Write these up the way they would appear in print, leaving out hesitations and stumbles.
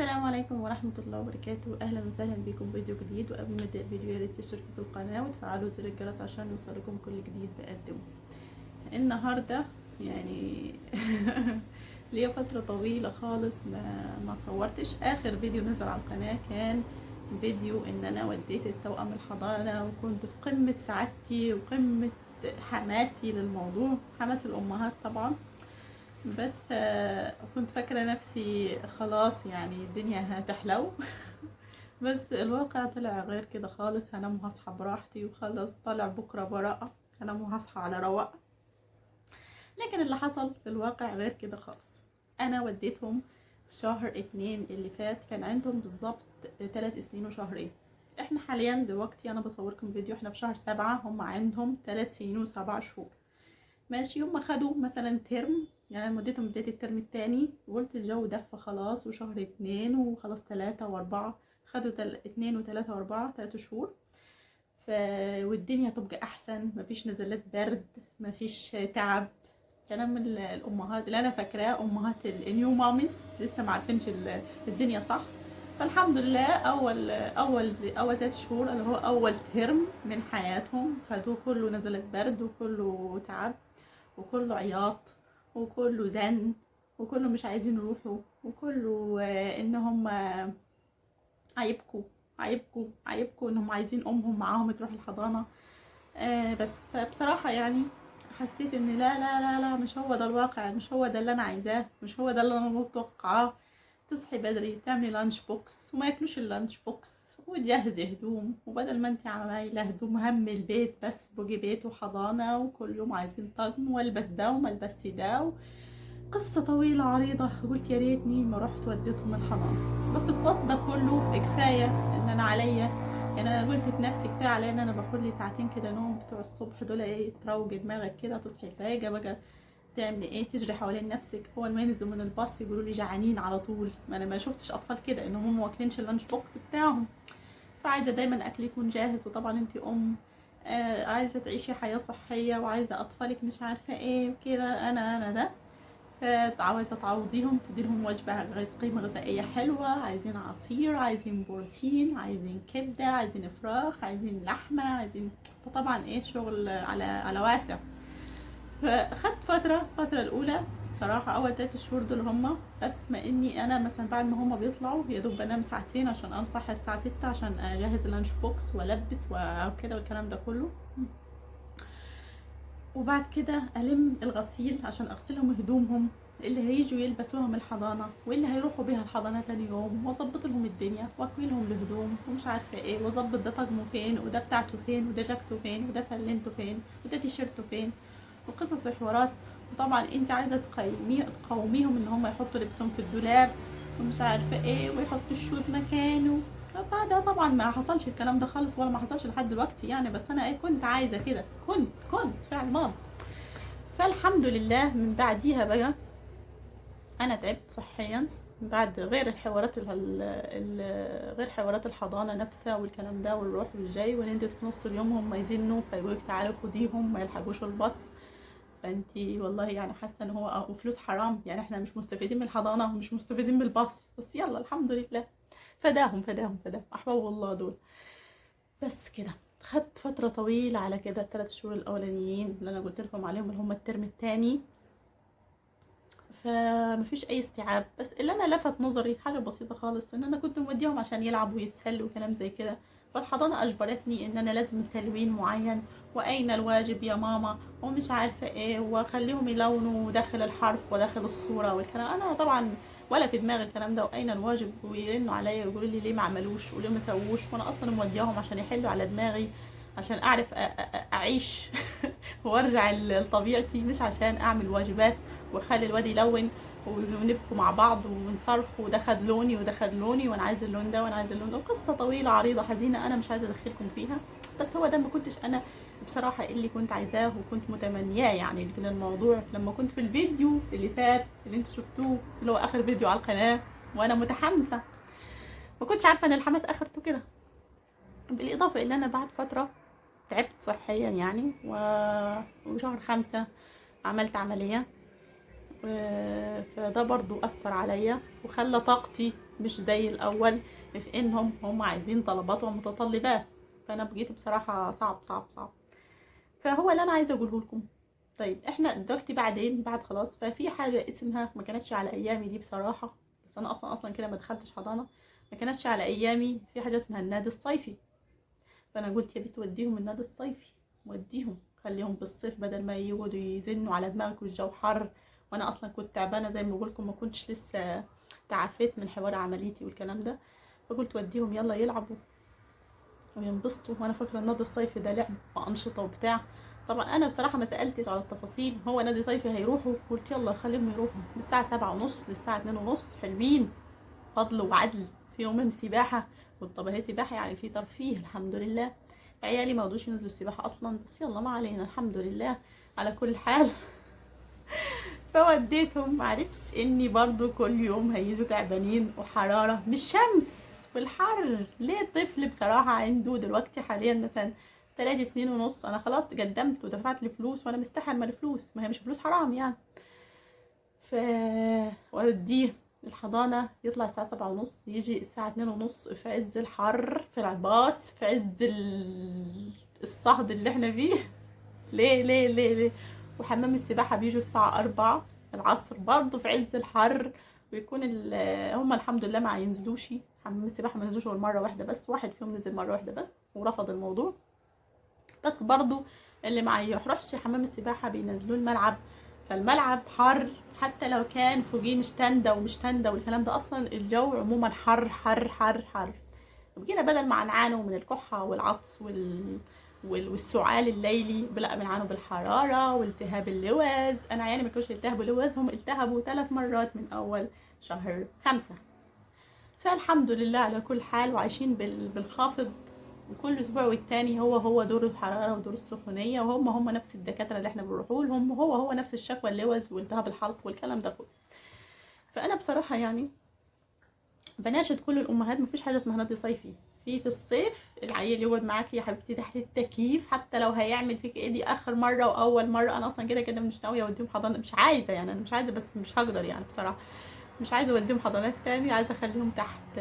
السلام عليكم ورحمة الله وبركاته. أهلا وسهلا بكم فيديو جديد. وقبل ما نبدأ الفيديو يا ريت تشتركوا في القناة وتفعلوا زر الجرس عشان يوصلكم كل جديد بقدمه. النهاردة يعني ليا فترة طويلة خالص ما صورتش. آخر فيديو نزل على القناة كان فيديو إن أنا وديت التوأم الحضانة، وكنت في قمة سعادتي وقمة حماسي للموضوع، حماس الأمهات طبعا. بس كنت فاكرة نفسي خلاص يعني الدنيا هتحلو. بس الواقع طلع غير كده خالص. هنام وهصحى براحتي وخلاص، طالع بكرة براءة، هنام وهصحى على رواق. لكن اللي حصل في الواقع غير كده خالص. انا وديتهم في شهر 2 اللي فات، كان عندهم بالظبط 3 سنين وشهرين. احنا حاليا دلوقتي انا بصوركم فيديو احنا في شهر 7، هم عندهم 3 سنين و7 شهور. ماشي، هم خدوا مثلا ترم، يعني مدتهم بداية الترم التاني، وقلت الجو دف خلاص، وشهر 2 وخلاص 3 و4، خدوا 2 و3 و4 3 شهور. والدنيا تبقى احسن، مفيش نزلات برد، مفيش تعب. كلام الامهات اللي انا فاكراه، امهات النيو ماميز لسه ما عارفينش الدنيا صح. فالحمد لله اول 3 شهور اللي هو اول ترم من حياتهم خدوه كله نزلات برد، وكله تعب، وكله عياط، وكله زن، وكله مش عايزين يروحوا، وكله ان هم عيبكوا انهم عايزين امهم معاهم تروح الحضانة. بس فبصراحة يعني حسيت ان لا مش هو ده الواقع، مش هو ده اللي انا عايزاه، مش هو ده اللي انا متوقعاه. تصحي بدري، تعملي لانش بوكس وما ياكلوش اللانش بوكس، وتجهزي هدوم، وبدل ما انت عامله هدوم هم البيت بس، بوجي بيت وحضانة، وكل يوم عايزين طقم، والبس ده وما البسي ده. قصة طويلة عريضة. قلت يا ريتني ما رحت وديتهم الحضانة. بس في وسط ده كله كفاية ان انا عليا، يعني انا قلت في نفسي كفاية عليا ان انا باخد لي ساعتين كده نوم بتوع الصبح دول، ايه تروج دماغك كده، تصحي فايقة بقى، تعملي ايه، تجري حوالين نفسك. اول ما ينزلوا من الباص يقولوا لي جعانين على طول. ما انا ما شفتش اطفال كده ان هم واكلينش اللانش بوكس بتاعهم. فعايزة دايما اكل يكون جاهز. وطبعا انتي عايزة تعيشي حياة صحية، وعايزة اطفالك مش عارفة ايه وكده. انا ده فعاوزة تعوضيهم، تديلهم وجبة قيمة غذائية حلوة، عايزين عصير، عايزين بروتين، عايزين كبدة، عايزين فراخ، عايزين لحمة، عايزين. فطبعا ايه شغل على واسع. فاخدت فترة الأولى صراحة أول 3 شهور دول هما بس. ما إني أنا مثلا بعد ما هما بيطلعوا يا دوب بنام ساعتين عشان أنصح الساعة 6 عشان أجهز اللانش بوكس وألبس وكده والكلام ده كله. وبعد كده ألم الغسيل عشان أغسلهم هدومهم اللي هيجوا يلبسوها من الحضانة، واللي هيروحوا بيها الحضانة تاني يوم، واظبط لهم الدنيا، واكوي لهم الهدوم ومش عارفة ايه، واظبط ده طقمه فين، وده بتاعته فين، وده جاكته فين، وده فلنته فين، وده تيشيرته فين، وقصص وحوارات. وطبعا انت عايزة تقوميهم ان هم يحطوا لبسهم في الدولاب ومش عارفة ايه، ويحطوا الشوز مكانه. ده طبعا ما حصلش الكلام ده خالص، ولا ما حصلش لحد دلوقتي يعني. بس انا ايه كنت عايزة كده، كنت فعل ماضي. فالحمد لله من بعديها بقى انا تعبت صحيا. بعد غير الحوارات غير حوارات الحضانه نفسها والكلام ده، والروح والجاي، وان انت في نص اليوم هم يزنوا فيقولك تعالي خديهم، ما يلحقوش الباص. فانتي والله يعني حاسه ان هو وفلوس حرام، يعني احنا مش مستفيدين من الحضانه ومش مستفيدين من الباص، بس يلا الحمد لله. فداهم احباب الله دول. بس كده خدت فتره طويله على كده. ال3 شهور الاولانيين اللي انا قلت لكم عليهم اللي هم الترم الثاني، فمفيش اي استيعاب. بس اللي انا لفت نظري حاجه بسيطه خالص، ان انا كنت موديهم عشان يلعبوا ويتسلوا وكلام زي كده. فالحضانه اجبرتني ان انا لازم تلوين معين، واين الواجب يا ماما، ومش عارفه ايه، واخليهم يلونوا داخل الحرف وداخل الصوره والكلام. انا طبعا ولا في دماغي الكلام ده، واين الواجب، ويرنوا عليا ويقولوا لي ليه ما عملوش وليه ما سووش، وانا اصلا مودياهم عشان يحلوا على دماغي، عشان اعرف اعيش وارجع لطبيعتي، مش عشان اعمل واجبات واخلي الواد يلون ونبكوا مع بعض ونصرخ، وده خد لوني وده خد لوني، وانا عايز اللون ده وانا عايز اللون ده. قصه طويله عريضه حزينه انا مش عايزه ادخلكم فيها. بس هو ده ما كنتش انا بصراحه اللي كنت عايزاه وكنت متمنياه يعني في الموضوع. لما كنت في الفيديو اللي فات اللي انتوا شفتوه اللي هو اخر فيديو على القناه وانا متحمسه، ما كنتش عارفه ان الحماس اخرته كده. بالاضافه ان انا بعد فتره تعبت صحيا يعني وشهر 5 عملت عمليه. فده برضو أثر عليا وخلى طاقتي مش زي الاول، في انهم هم عايزين طلبات ومتطلبات. فانا بقيت بصراحه صعب. فهو اللي انا عايزه اقوله لكم. طيب احنا دلوقتي بعدين بعد خلاص، ففي حاجه اسمها، ما كانتش على ايامي دي بصراحه، بس انا اصلا كده ما دخلتش حضانه، ما كانتش على ايامي، في حاجه اسمها النادي الصيفي. فانا قلت يا بنت وديهم النادي الصيفي، وديهم خليهم بالصيف بدل ما يقعدوا يزنوا على دماغك والجو حر. وانا اصلا كنت تعبانه زي ما بقولكم، ما كنتش لسه تعافيت من حوار عمليتي والكلام ده. فقلت وديهم يلا يلعبوا وينبسطوا. وانا فاكره النادي الصيفي ده لعب وانشطه وبتاع. طبعا انا بصراحه ما سالتش على التفاصيل، هو نادي صيفي هيروحوا، قلت يلا خليهم يروحوا من الساعه 7:30 للساعه 2:30، حلوين فضل وعدل. في يومين سباحه، طب هي سباحه يعني في ترفيه الحمد لله. عيالي ما رضوش ينزلوا السباحه اصلا، بس يلا ما علينا الحمد لله على كل حال. فوديتهم، معرفش اني برضو كل يوم هيجوا تعبانين وحراره، مش شمس والحر. ليه طفل بصراحه عنده دلوقتي حاليا مثلا 3 سنين ونص، انا خلاص قدمت ودفعت الفلوس وانا مستحمل الفلوس، ما هي مش فلوس حرام يعني. ف وديه الحضانة، يطلع الساعة 7:30، يجي الساعة 2:30 في عز الحر، في العباس، في عز الصهد اللي احنا فيه. ليه. وحمام السباحة بيجوا الساعة 4 العصر برضه في عز الحر. ويكون هما الحمد لله ما ينزلوش حمام السباحة، ما نزلوش غير مرة واحدة بس، واحد فيهم نزل مرة واحدة بس ورفض الموضوع. بس برضه اللي ما يروحش حمام السباحة بينزلوه الملعب. فالملعب حر، حتى لو كان فوقيه مش تندة ومش تندة والكلام ده، اصلا الجو عموما حر. وبقينا بدل ما نعانوا من الكحة والعطس والسعال الليلي، لا بنعانوا بالحرارة والتهاب اللوز. انا عيالي ما كانوش التهبوا لوز، هم التهبوا 3 مرات من اول شهر 5. فالحمد لله على كل حال، وعايشين بالخافض. وكل اسبوع والتاني هو دور الحراره ودور السخونيه، وهم نفس الدكاتره اللي احنا بنروحوا لهم، هو نفس الشكوى، اللوز والتهاب الحلق والكلام ده كله. فانا بصراحه يعني بناشد كل الامهات، مفيش حاجه اسمها نادي صيفي. في الصيف العيل يقعد معاكي يا حبيبتي تحت التكييف، حتى لو هيعمل فيك ايه دي اخر مره واول مره. انا اصلا كده مش ناويه اوديهم حضانه، مش عايزه يعني، انا مش عايزه، بس مش هقدر يعني بصراحه، مش عايزه اوديهم حضانات تاني، عايزه اخليهم تحت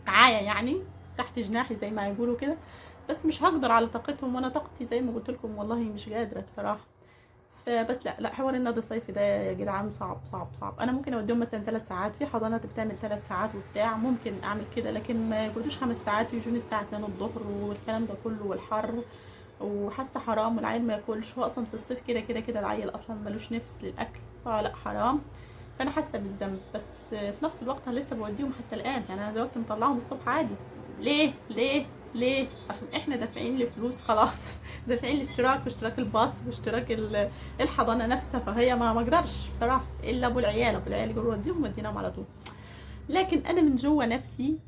معايا يعني، تحت جناحي زي ما يقولوا كده. بس مش هقدر على طاقتهم، وانا طاقتي زي ما قلت لكم والله مش قادره بصراحه. فبس لا حوار النادي الصيفي ده يا جدعان صعب. انا ممكن اوديهم مثلا 3 ساعات، في حضانات بتعمل 3 ساعات وبتاع، ممكن اعمل كده، لكن ما يقعدوش 5 ساعات ويجوني الساعه 2 الظهر والكلام ده كله والحر. وحاسه حرام، والعيل ما ياكلش، هو اصلا في الصيف كده العيل اصلا ملوش نفس للاكل، فلا حرام. فانا حاسه بالذنب، بس في نفس الوقت انا لسه بوديهم حتى الان يعني، انا دلوقتي مطلعهم الصبح عادي. ليه عشان احنا دافعين لفلوس خلاص. دافعين الاشتراك واشتراك الباص واشتراك الحضانه نفسها. فهي ما اقدرش بصراحه الا ابو العيال يقولوا وديهم وديناهم على طول. لكن انا من جوه نفسي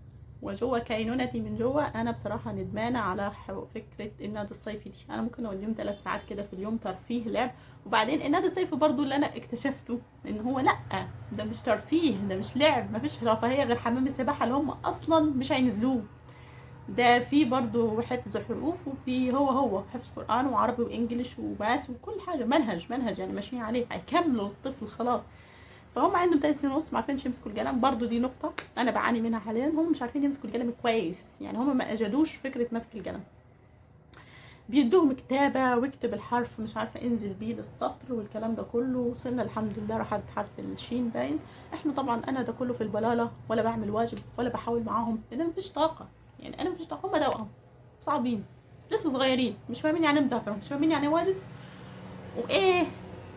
وجوه كينونتي من جوه، انا بصراحه ندمانه على فكره النادي الصيفي دي. انا ممكن اوديهم 3 ساعات كده في اليوم ترفيه لعب. وبعدين النادي الصيفي برضو اللي انا اكتشفته ان هو لا، ده مش ترفيه، ده مش لعب، مفيش رفاهيه غير حمام السباحه اللي هم اصلا مش هينزلوه. ده في برضو حفظ حروف، وفي هو حفظ قرآن وعربي وانجليش وماس وكل حاجة، منهج يعني ماشيين عليه، هيكملوا الطفل خلاص. فهم عندهم 3 سنين ونص ما عارفينش يمسكوا القلم، برضو دي نقطة أنا بعاني منها حاليا، هم مش عارفين يمسكوا القلم كويس يعني، هم ما أجدوش فكرة مسك القلم. بيدوهم كتابة واكتب الحرف مش عارفة انزل بيه للسطر والكلام ده كله. وصلنا الحمد لله راحت حرف الشين باين. احنا طبعا انا ده كله في البلالة، ولا بعمل واجب ولا بحاول معاهم لان مفيش طاقة يعني، انا مفيش طاقة. هم توأم صعبين لسه صغيرين، مش فاهمين يعني مذاكرة، مش فاهمين يعني واجب وايه،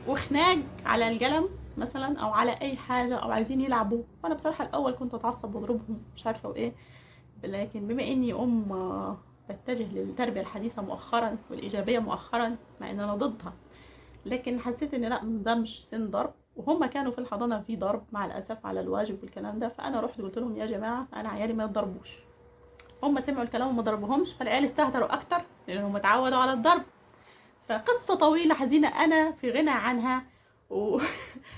وخناق على القلم مثلا او على اي حاجة او عايزين يلعبوا. فانا بصراحة الاول كنت اتعصب واضربهم مش عارفة وايه، لكن بما اني بتجه للتربية الحديثة مؤخرا والإيجابية مؤخرا، مع ان انا ضدها، لكن حسيت ان لا، ده مش سن ضرب. وهم كانوا في الحضانة في ضرب مع الأسف على الواجب والكلام ده. فأنا رحت قلت لهم يا جماعة أنا عيالي ما يتضربوش. هم سمعوا الكلام وما ضربوهمش، فالعيال استهتروا أكتر لأنهم اتعودوا على الضرب. فقصة طويلة حزينة أنا في غنى عنها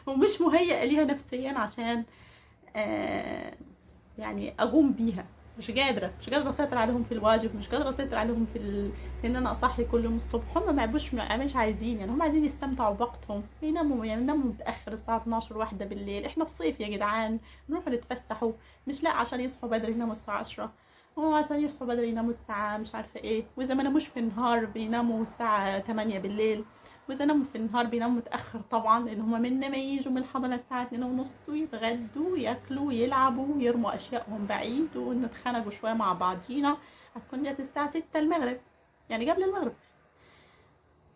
ومش مهيئة ليها نفسيا عشان يعني أقوم بيها. مش قادره اسيطر عليهم في الواجب، مش قادره اسيطر عليهم ان انا اصحي كل يوم الصبح. هم ما يعبوش، مش عايزين، يعني هم عايزين يستمتعوا بوقتهم، يناموا يعني يناموا متاخر الساعه 12 واحده بالليل. احنا في صيف يا جدعان، نروحوا نتفسحوا، مش لا عشان يصحوا بدري يناموا الساعه 10. هو عشان يصحوا بدري يناموا الساعه مش عارفه ايه، واذا ما ناموش في النهار بيناموا الساعه 8 بالليل، واذا ناموا في النهار بيناموا متاخر طبعا، لان هما من ما يجوا من الحضانه الساعه 2:30 ويتغدوا وياكلوا ويلعبوا ويرموا اشيائهم بعيد ونتخانقوا شويه مع بعضينا، هتكون جت الساعه 6 المغرب، يعني قبل المغرب،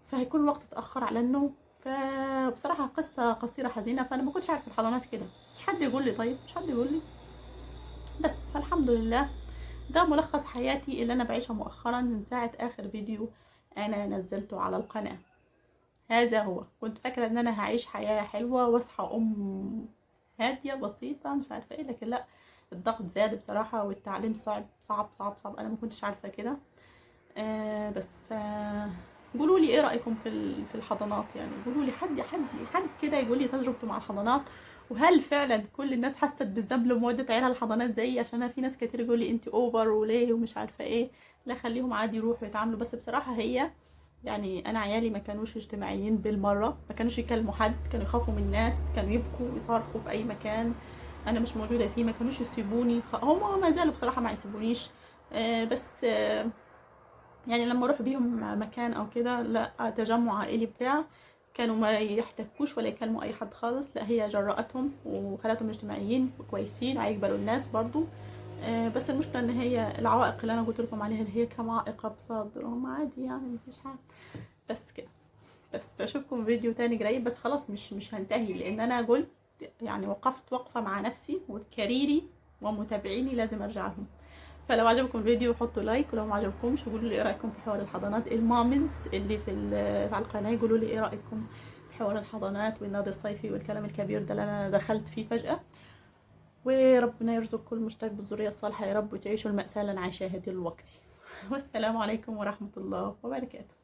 فهيكون الوقت اتاخر على النوم. فبصراحه قصه قصيره حزينه. فانا ما كنتش عارفه الحضانات كده، مش حد يقول لي، طيب مش حد يقول لي. بس فالحمد لله، ده ملخص حياتي اللي انا بعيشها مؤخرا من ساعه اخر فيديو انا نزلته على القناه. هذا هو. كنت فاكرة ان انا هعيش حياة حلوة واصحى هادية بسيطة مش عارفة ايه، لكن لا، الضغط زاد بصراحة، والتعليم صعب صعب صعب صعب. انا ما كنتش عارفة كده. بس قولوا لي ايه رأيكم في الحضانات؟ يعني قولوا لي، حد كده يقول لي تجربته مع الحضانات، وهل فعلا كل الناس حست بالذنب لمودة عيالها الحضانات زي؟ عشان انا في ناس كتير يقول لي انت اوفر وليه ومش عارفة ايه. لا، خليهم عادي يروحوا يتعاملوا. بس بصراحة هي يعني انا عيالي ما كانوش اجتماعيين بالمره، ما كانوش يكلموا حد، كانوا يخافوا من الناس، كانوا يبكوا ويصرخوا في اي مكان انا مش موجوده فيه، ما كانوش يسيبوني. هم ما زالوا بصراحه ما يسيبونيش. بس يعني لما اروح بيهم مكان او كده، لا تجمع عائلي بتاع، كانوا ما يحتكوش ولا يكلموا اي حد خالص. لا، هي جرأتهم وخلتهم اجتماعيين وكويسين، هيقبلوا الناس برضو. بس المشكله ان هي العوائق اللي انا قلت لكم عليها، اللي هي كم عائقه بصدرهم، عادي يعني مفيش حاجه. بس كده. بس بشوفكم فيديو تاني قريب. بس خلاص مش هنتهي، لان انا قلت يعني وقفت وقفه مع نفسي وكاريري ومتابعيني لازم ارجع لهم. فلو عجبكم الفيديو حطوا لايك، ولو ما عجبكمش قولوا لي ايه رايكم في حوار الحضانات. المامز اللي على القناه قولوا لي ايه رايكم في حوار الحضانات والنادي الصيفي والكلام الكبير ده اللي انا دخلت فيه فجاه. وربنا يرزق كل مشتاق بالذريه الصالحه يا رب، وتعيشوا المأساة اللي انا عايشاها دلوقتي. والسلام عليكم ورحمه الله وبركاته.